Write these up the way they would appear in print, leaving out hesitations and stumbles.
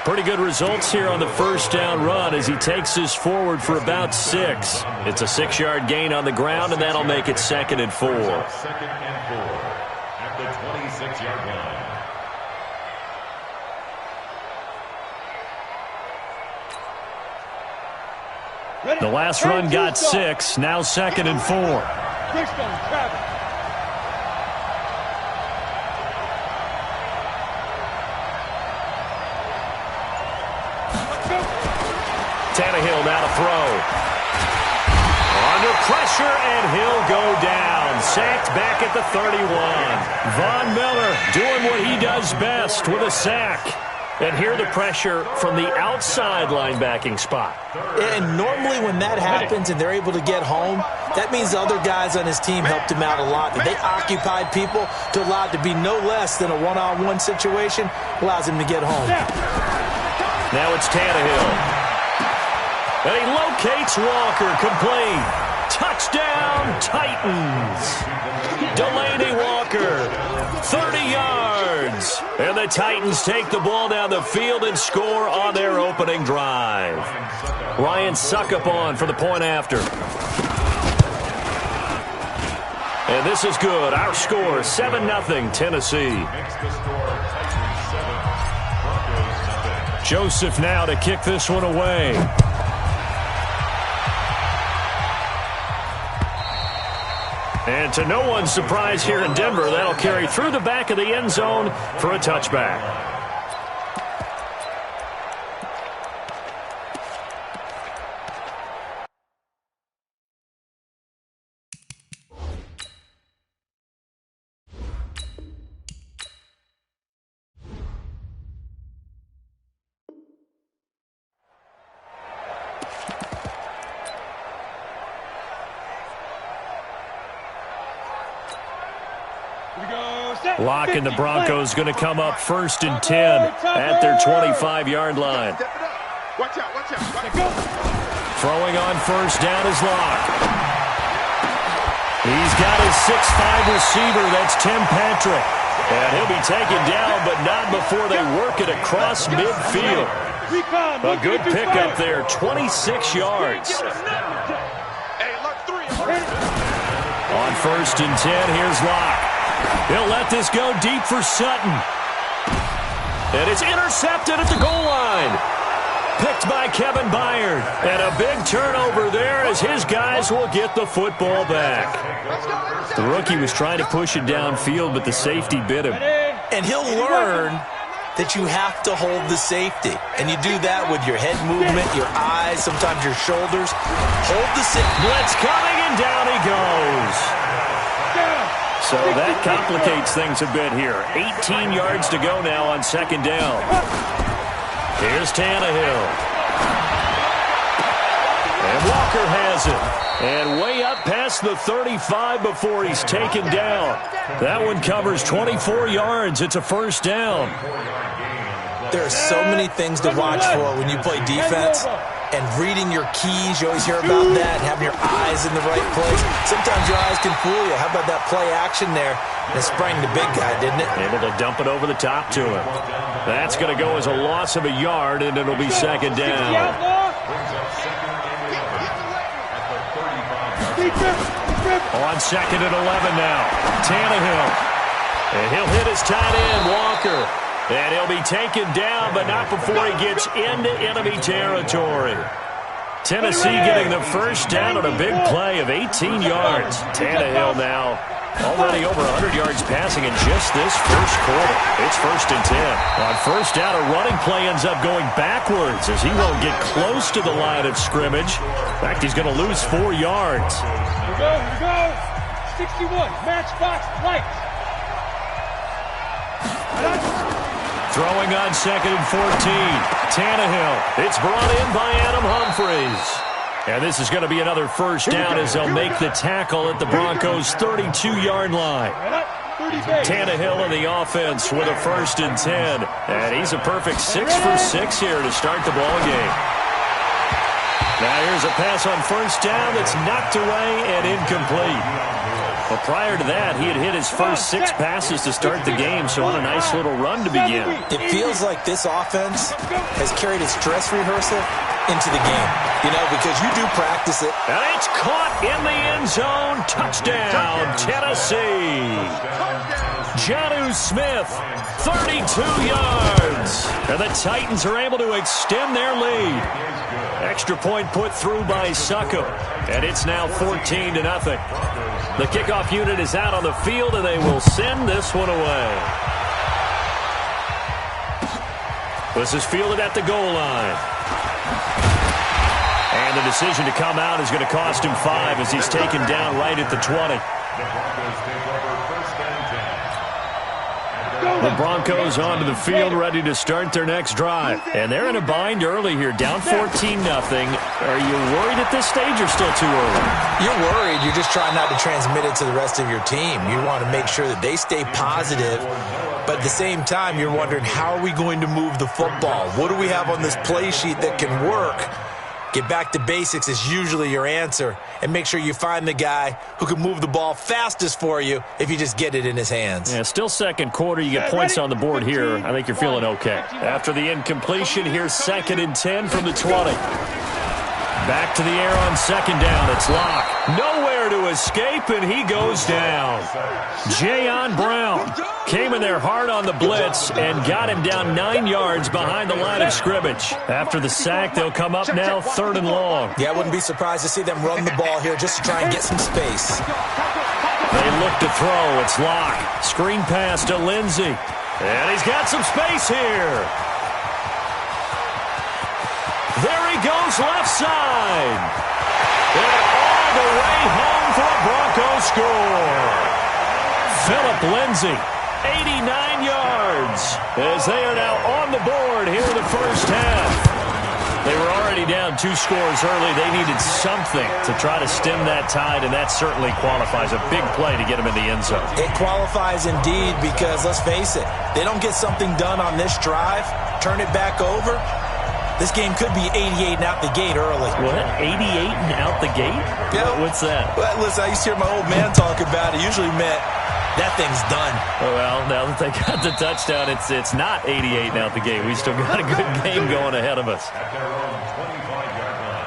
Pretty good results here on the first down run as he takes this forward for about 6. It's a 6-yard gain on the ground, and that'll make it 2nd and 4. 2nd and 4 at the 26-yard line. The last run got 6. Now 2nd and 4. Tannehill now to throw. Under pressure, and he'll go down. Sacked back at the 31. Von Miller doing what he does best with a sack. And here the pressure from the outside linebacking spot. And normally when that happens and they're able to get home, that means the other guys on his team helped him out a lot. That they occupied people to allow it to be no less than a one-on-one situation, allows him to get home. Now it's Tannehill. And he locates Walker, complete. Touchdown, Titans. Delaney Walker, 30 yards. And the Titans take the ball down the field and score on their opening drive. Ryan Suckup on for the point after. And this is good. Our score, 7-0 Tennessee. Joseph now to kick this one away. And to no one's surprise here in Denver, that'll carry through the back of the end zone for a touchback. Lock and the Broncos going to come up 1st and 10 at their 25-yard line. Throwing on 1st down is Lock. He's got his 6'5 receiver. That's Tim Patrick. And he'll be taken down, but not before they work it across midfield. A good pickup there, 26 yards. On 1st and 10, here's Lock. He'll let this go deep for Sutton. And it's intercepted at the goal line. Picked by Kevin Byard. And a big turnover there as his guys will get the football back. The rookie was trying to push it downfield, but the safety bit him. And he'll learn that you have to hold the safety. And you do that with your head movement, your eyes, sometimes your shoulders. Hold the safety. Blitz coming, and down he goes. So that complicates things a bit here. 18 yards to go now on 2nd down. Here's Tannehill. And Walker has it. And way up past the 35 before he's taken down. That one covers 24 yards. It's a 1st down. There are so many things to watch for when you play defense. And reading your keys, you always hear about that, having your eyes in the right place. Sometimes your eyes can fool you. How about that play action there? And it sprang the big guy, didn't it? Able to dump it over the top to him. That's going to go as a loss of a yard, and it'll be 2nd down. On 2nd and 11 now. Tannehill. And he'll hit his tight end, Walker. And he'll be taken down, but not before he gets into enemy territory. Tennessee getting the 1st down on a big play of 18 yards. Tannehill now already over 100 yards passing in just this 1st quarter. It's 1st and 10. On 1st down, a running play ends up going backwards as he won't get close to the line of scrimmage. In fact, he's going to lose 4 yards. Here we go. 61, matchbox lights. Throwing on 2nd and 14. Tannehill. It's brought in by Adam Humphries. And this is going to be another 1st down as they'll make the tackle at the Broncos' 32-yard line. Tannehill in the offense with a 1st and 10. And he's a perfect 6 for 6 here to start the ball game. Now here's a pass on 1st down that's knocked away and incomplete. Well, prior to that, he had hit his first 6 passes to start the game, so on a nice little run to begin. It feels like this offense has carried its dress rehearsal into the game, because you do practice it. And it's caught in the end zone. Touchdown, Tennessee. Jonnu Smith, 32 yards. And the Titans are able to extend their lead. Extra point put through by Succop, and it's now 14-0. The kickoff unit is out on the field, and they will send this one away. This is fielded at the goal line. And the decision to come out is going to cost him 5 as he's taken down right at the 20. The Broncos onto the field, ready to start their next drive. And they're in a bind early here, down 14-0. Are you worried at this stage or still too early? You're worried. You're just trying not to transmit it to the rest of your team. You want to make sure that they stay positive. But at the same time, you're wondering, how are we going to move the football? What do we have on this play sheet that can work? Get back to basics is usually your answer, and make sure you find the guy who can move the ball fastest for you if you just get it in his hands. Yeah, still second quarter. You get points on the board here. I think you're feeling okay. After the incompletion, here's 2nd and 10 from the 20. Back to the air on 2nd down. It's Locke. Nowhere to escape, and he goes down. Jayon Brown came in there hard on the blitz and got him down 9 yards behind the line of scrimmage. After the sack, they'll come up now 3rd and long. Yeah, I wouldn't be surprised to see them run the ball here just to try and get some space. They look to throw. It's Locke. Screen pass to Lindsey. And he's got some space here. There he goes left side. And all the way home for a Broncos score. Phillip Lindsey, 89 yards, as they are now on the board here in the first half. They were already down 2 scores early. They needed something to try to stem that tide, and that certainly qualifies. A big play to get them in the end zone. It qualifies indeed because, let's face it, they don't get something done on this drive, turn it back over, this game could be 88 and out the gate early. What? 88 and out the gate? Yeah. What's that? Well, listen, I used to hear my old man talk about it. Usually meant that thing's done. Oh, well, now that they got the touchdown, it's not 88 and out the gate. We still got a good game going ahead of us. At their own 25-yard line.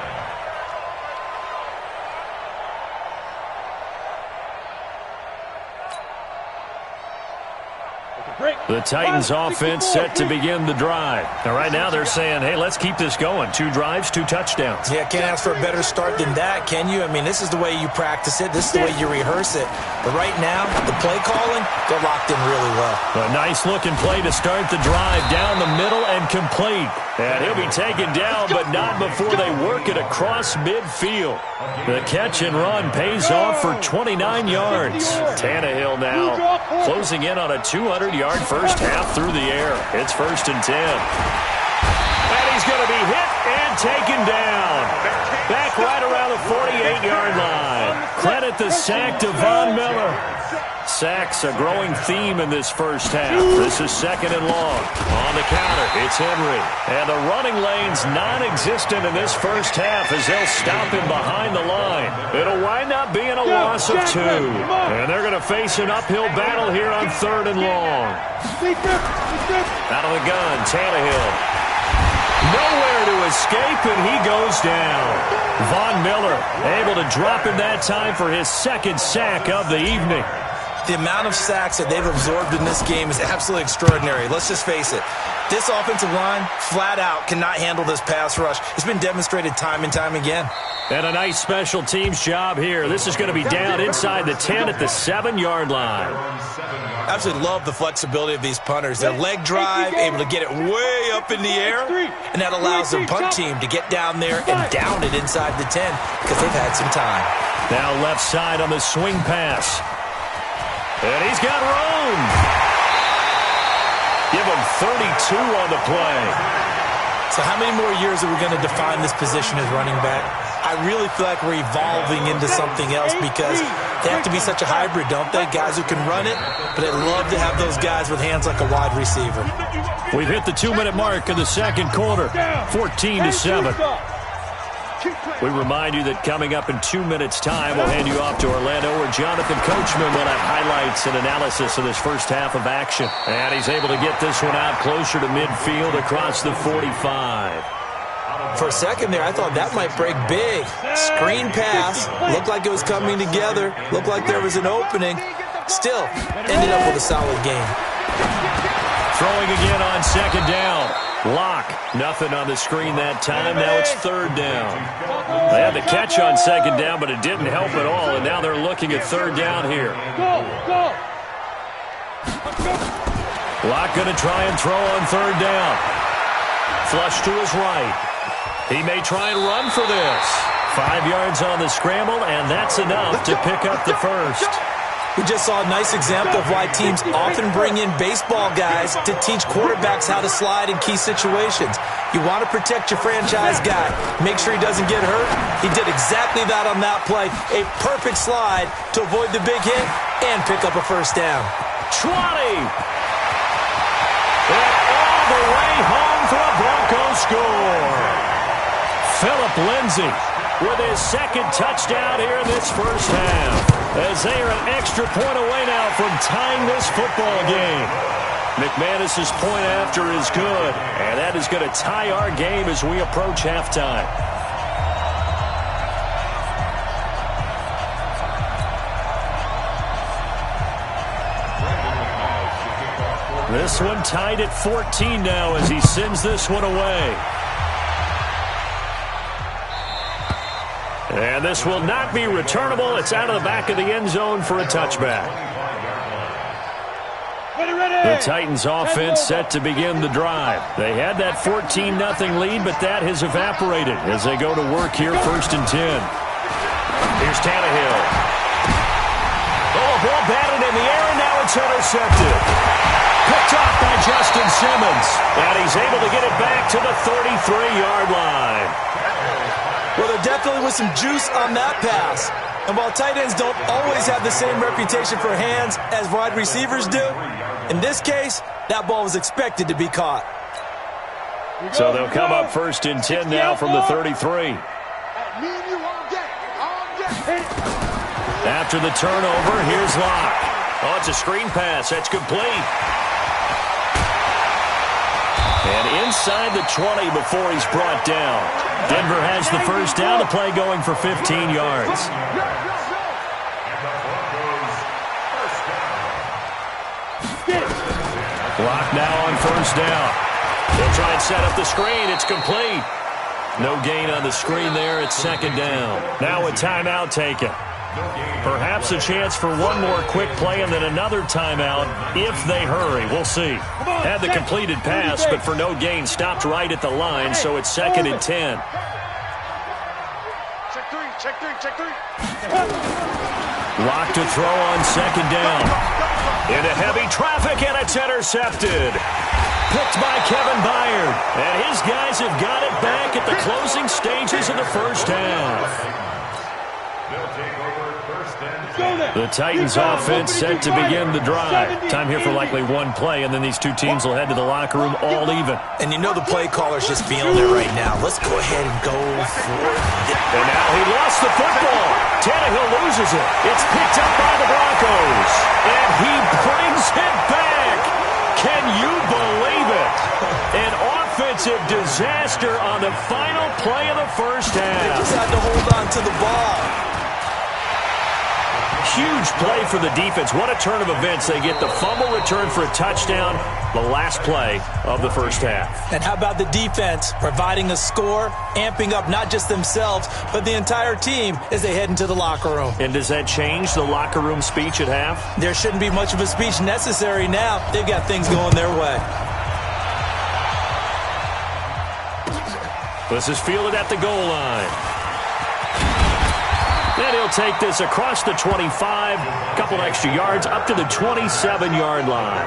The Titans offense set to begin the drive. Now, right now they're saying, hey, let's keep this going. 2 drives, 2 touchdowns. Yeah, can't ask for a better start than that, can you? I mean, this is the way you practice it. This is the way you rehearse it. But right now, the play calling, they're locked in really well. A nice-looking play to start the drive down the middle and complete. And he'll be taken down, but not before they work it across midfield. The catch and run pays off for 29 yards. Tannehill now closing in on a 200-yard first half through the air. It's 1st and 10. And he's going to be hit and taken down. Back right around the 48-yard line. Credit the sack to Von Miller. Sacks a growing theme in this first half. This is 2nd and long. On the counter, it's Henry. And the running lane's non-existent in this first half as they'll stop him behind the line. It'll wind up being a loss of 2. And they're going to face an uphill battle here on 3rd and long. Out of the gun, Tannehill. Nowhere to escape, and he goes down. Von Miller able to drop him that time for his 2nd sack of the evening. The amount of sacks that they've absorbed in this game is absolutely extraordinary. Let's just face it. This offensive line, flat out, cannot handle this pass rush. It's been demonstrated time and time again. And a nice special teams job here. This is going to be down inside the 10 at the 7-yard line. I absolutely love the flexibility of these punters. Their leg drive, able to get it way up in the air, and that allows their punt team to get down there and down it inside the 10 because they've had some time. Now left side on the swing pass. And he's got room. Give him 32 on the play. So how many more years are we going to define this position as running back? I really feel like we're evolving into something else because they have to be such a hybrid, don't they? Guys who can run it, but I'd love to have those guys with hands like a wide receiver. We've hit the 2-minute mark in the 2nd quarter, 14-7. We remind you that coming up in 2 minutes' time, we'll hand you off to Orlando, where Jonathan Coachman will have highlights and analysis of this first half of action. And he's able to get this one out closer to midfield across the 45. For a second there, I thought that might break big. Screen pass. Looked like it was coming together. Looked like there was an opening. Still, ended up with a solid game. Throwing again on second down. Lock. Nothing on the screen that time. Now it's third down. They had the catch on second down, but it didn't help at all, and now they're looking at third down here. Lock going to try and throw on third down. Flush to his right. He may try and run for this. 5 yards on the scramble, and that's enough to pick up the first. We just saw a nice example of why teams often bring in baseball guys to teach quarterbacks how to slide in key situations. You want to protect your franchise guy. Make sure he doesn't get hurt. He did exactly that on that play. A perfect slide to avoid the big hit and pick up a first down. 20. And all the way home for a Broncos score. Phillip Lindsay with his second touchdown here in this first half, as they are an extra point away now from tying this football game. McManus's point after is good, and that is going to tie our game as we approach halftime. This one tied at 14 now as he sends this one away. And this will not be returnable. It's out of the back of the end zone for a touchback. The Titans offense set to begin the drive. They had that 14-0 lead, but that has evaporated as they go to work here, 1st and 10. Here's Tannehill. Oh, ball batted in the air, and now it's intercepted. Picked off by Justin Simmons. And he's able to get it back to the 33-yard line. Well, there definitely was some juice on that pass. And while tight ends don't always have the same reputation for hands as wide receivers do, in this case, that ball was expected to be caught. So they'll come up 1st and 10 now from the 33. After the turnover, here's Locke. Oh, it's a screen pass. That's complete. And inside the 20 before he's brought down. Denver has the first down. The play going for 15 yards. Clock now on first down. They'll try and set up the screen. It's complete. No gain on the screen there. It's 2nd down. Now a timeout taken. Perhaps a chance for one more quick play and then another timeout if they hurry. We'll see. Had the completed pass, but for no gain, stopped right at the line, so it's 2nd and 10. Check three. Lock to throw on 2nd down. Into heavy traffic, and it's intercepted. Picked by Kevin Byard. And his guys have got it back at the closing stages of the first half. The Titans offense set to begin the drive. Time here for likely one play, and then these two teams will head to the locker room all even. And you know the play caller's just feeling it right now. Let's go ahead and go for it. And now he lost the football. Tannehill loses it. It's picked up by the Broncos. And he brings it back. Can you believe it? An offensive disaster on the final play of the first half. They just had to hold on to the ball. Huge play for the defense. What a turn of events. They get the fumble return for a touchdown, the last play of the first half. And how about the defense providing a score, amping up not just themselves, but the entire team as they head into the locker room. And does that change the locker room speech at half? There shouldn't be much of a speech necessary now. They've got things going their way. This is fielded at the goal line. Then he'll take this across the 25, a couple extra yards, up to the 27-yard line.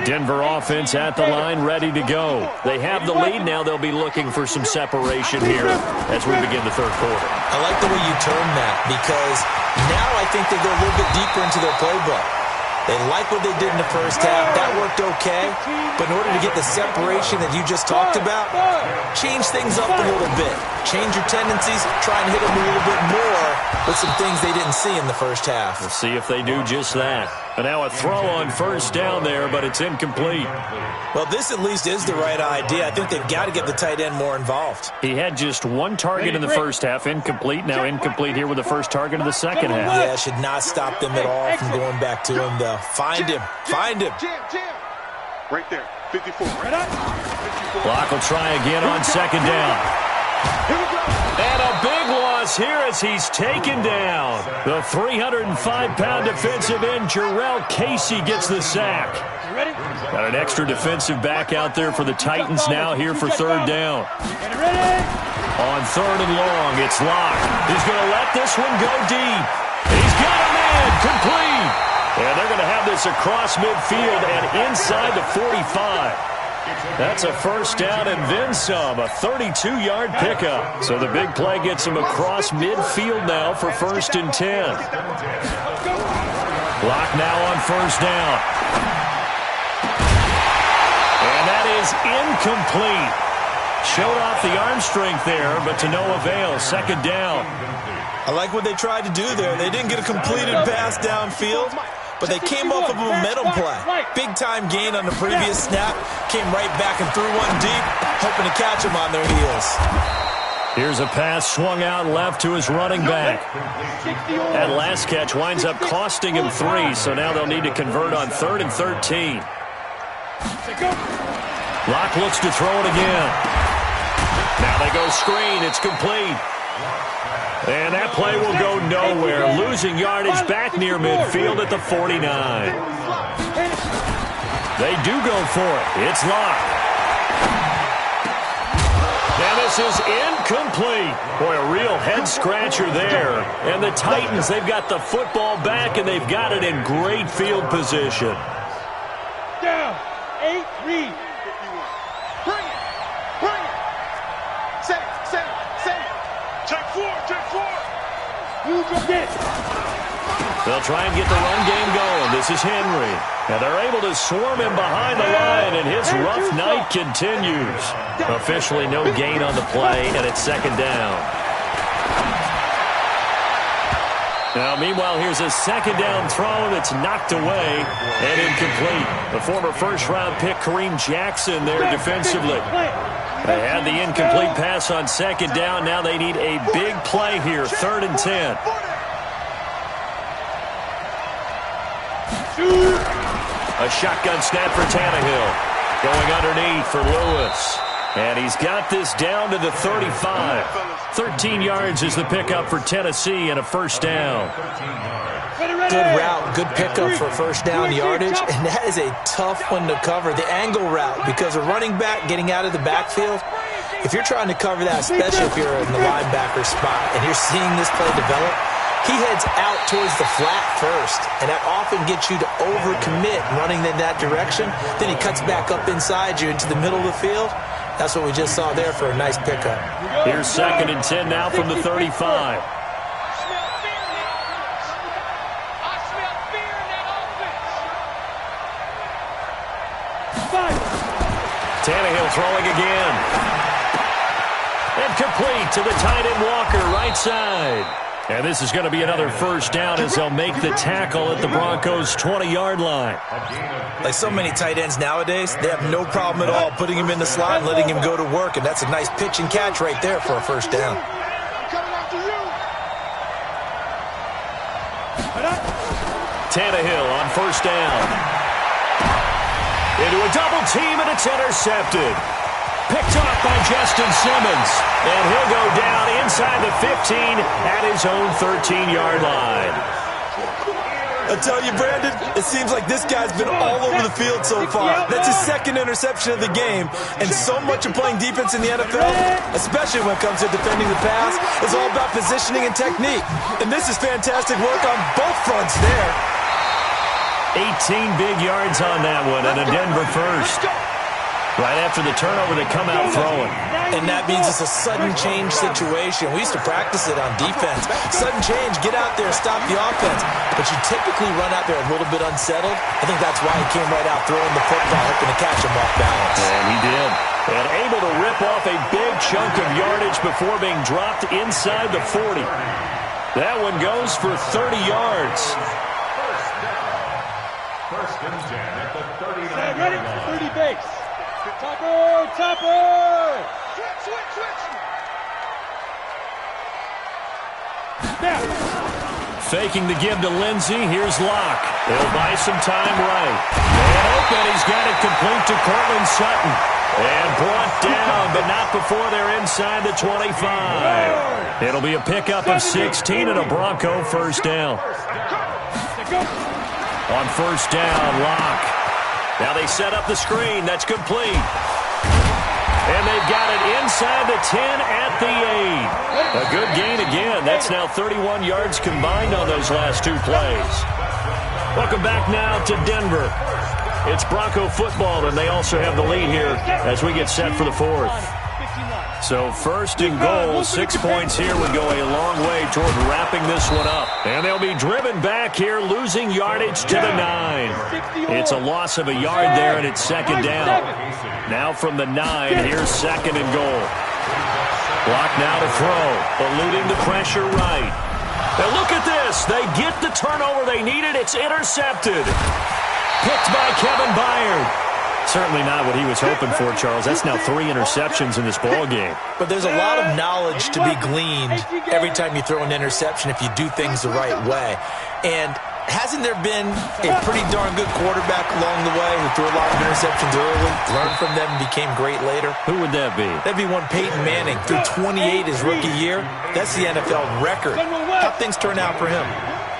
Denver offense at the line, ready to go. They have the lead. Now they'll be looking for some separation here as we begin the third quarter. I like the way you term that, because now I think they go a little bit deeper into their playbook. They like what they did in the first half. That worked okay. But in order to get the separation that you just talked about, change things up a little bit. Change your tendencies. Try and hit them a little bit more with some things they didn't see in the first half. We'll see if they do just that. And now a throw on first down there, but it's incomplete. Well, this at least is the right idea. I think they've got to get the tight end more involved. He had just one target in the first half, incomplete. Now incomplete here with the first target of the second half. Yeah, it should not stop them at all from going back to him, though. Find him. Find him. Right there, 54. Clock will try again on second down. And a big loss here as he's taken down. The 305-pound defensive end, Jarrell Casey, gets the sack. Got an extra defensive back out there for the Titans now here for third down. On third and long, it's Locke. He's going to let this one go deep. He's got a man, complete. And they're going to have this across midfield and inside the 45. That's a first down and then some, a 32-yard pickup. So the big play gets him across midfield now for first and 10. Locke now on first down. And that is incomplete. Showed off the arm strength there, but to no avail. Second down. I like what they tried to do there. They didn't get a completed pass downfield, but they came off of a momentum play. Big-time gain on the previous snap. Came right back and threw one deep, hoping to catch them on their heels. Here's a pass swung out left to his running back. That last catch winds up costing him 3, so now they'll need to convert on 3rd and 13. Locke looks to throw it again. Now they go screen. It's complete. And that play will go nowhere. Losing yardage back near midfield at the 49. They do go for it. It's Locke. Now this is incomplete. Boy, a real head-scratcher there. And the Titans, they've got the football back, and they've got it in great field position. Down. 8-3. Bring it. Set it. Take four. You just did. They'll try and get the run game going. This is Henry. Now they're able to swarm him behind the line, and his rough night continues. Officially no gain on the play, and it's second down. Now, meanwhile, here's a second down throw that's knocked away and incomplete. The former first-round pick, Kareem Jackson, there defensively. They had the incomplete pass on second down. Now they need a big play here, 3rd and 10. A shotgun snap for Tannehill. Going underneath for Lewis. And he's got this down to the 35. 13 yards is the pickup for Tennessee and a first down. Good route, good pickup for first down yardage, and that is a tough one to cover, the angle route, because a running back getting out of the backfield, if you're trying to cover that, especially if you're in the linebacker spot and you're seeing this play develop, he heads out towards the flat first, and that often gets you to overcommit running in that direction. Then he cuts back up inside you into the middle of the field. That's what we just saw there for a nice pickup. Here's 2nd and 10 now from the 35. Tannehill throwing again. And complete to the tight end Walker, right side. And this is going to be another first down as they'll make the tackle at the Broncos' 20-yard line. Like so many tight ends nowadays, they have no problem at all putting him in the slot and letting him go to work, and that's a nice pitch and catch right there for a first down. Tannehill on first down. Into a double team, and it's intercepted. Picked off by Justin Simmons. And he'll go down inside the 15 at his own 13-yard line. I tell you, Brandon, it seems like this guy's been all over the field so far. That's his 2nd interception of the game. And so much of playing defense in the NFL, especially when it comes to defending the pass, is all about positioning and technique. And this is fantastic work on both fronts there. 18 big yards on that one, and a Denver first. Right after the turnover, they come out throwing. And that means it's a sudden change situation. We used to practice it on defense. Sudden change, get out there, stop the offense. But you typically run out there a little bit unsettled. I think that's why he came right out throwing the football, hoping to catch him off balance. And he did. And able to rip off a big chunk of yardage before being dropped inside the 40. That one goes for 30 yards. First and 10 at the 39. Ready? 30 base. Topper! Topper! Switch! Snap! Faking the give to Lindsey. Here's Locke. He'll buy some time right. And open. He's got it complete to Cortland Sutton. And brought down, but not before they're inside the 25. It'll be a pickup of 16 and a Bronco first down. On first down, Locke. Now they set up the screen. That's complete. And they've got it inside the 10 at the 8. A good gain again. That's now 31 yards combined on those last two plays. Welcome back now to Denver. It's Bronco football, and they also have the lead here as we get set for the fourth. So first and goal, 6 points here would go a long way toward wrapping this one up. And they'll be driven back here, losing yardage to the 9. It's a loss of a yard there, and it's second down. Now from the 9, here's second and goal. Block now to throw, eluding the pressure right. Now look at this. They get the turnover they needed. It's intercepted. Picked by Kevin Byard. Certainly not what he was hoping for, Charles. That's now 3 interceptions in this ball game. But there's a lot of knowledge to be gleaned every time you throw an interception if you do things the right way. And hasn't there been a pretty darn good quarterback along the way who threw a lot of interceptions early, learned from them, and became great later? Who would that be? That'd be one Peyton Manning. Threw 28 his rookie year. That's the NFL record. How'd things turn out for him?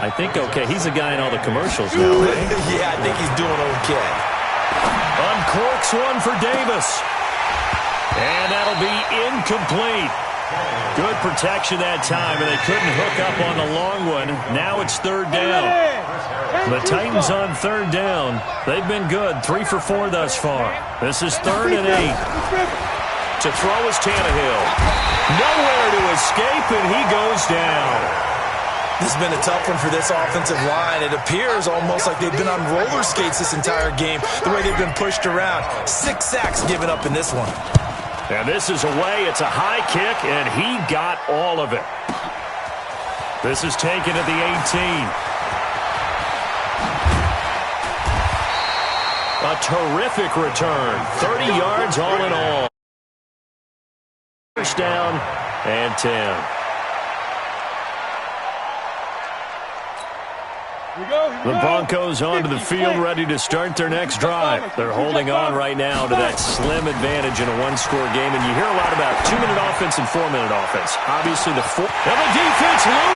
I think okay. He's a guy in all the commercials now, right? Yeah, I think he's doing okay. Uncorks one for Davis. And that'll be incomplete. Good protection that time, and they couldn't hook up on the long one. Now it's third down. The Titans on third down. They've been good, 3 for 4 thus far. This is 3rd and 8. To throw is Tannehill. Nowhere to escape, and he goes down. This has been a tough one for this offensive line. It appears almost like they've been on roller skates this entire game, the way they've been pushed around. 6 sacks given up in this one. And this is away. It's a high kick, and he got all of it. This is taken at the 18. A terrific return. 30 yards all in all. First down and 10. The Broncos onto the field, ready to start their next drive. They're holding on right now to that slim advantage in a one-score game, and you hear a lot about 2-minute offense and 4-minute offense. Obviously, and the defense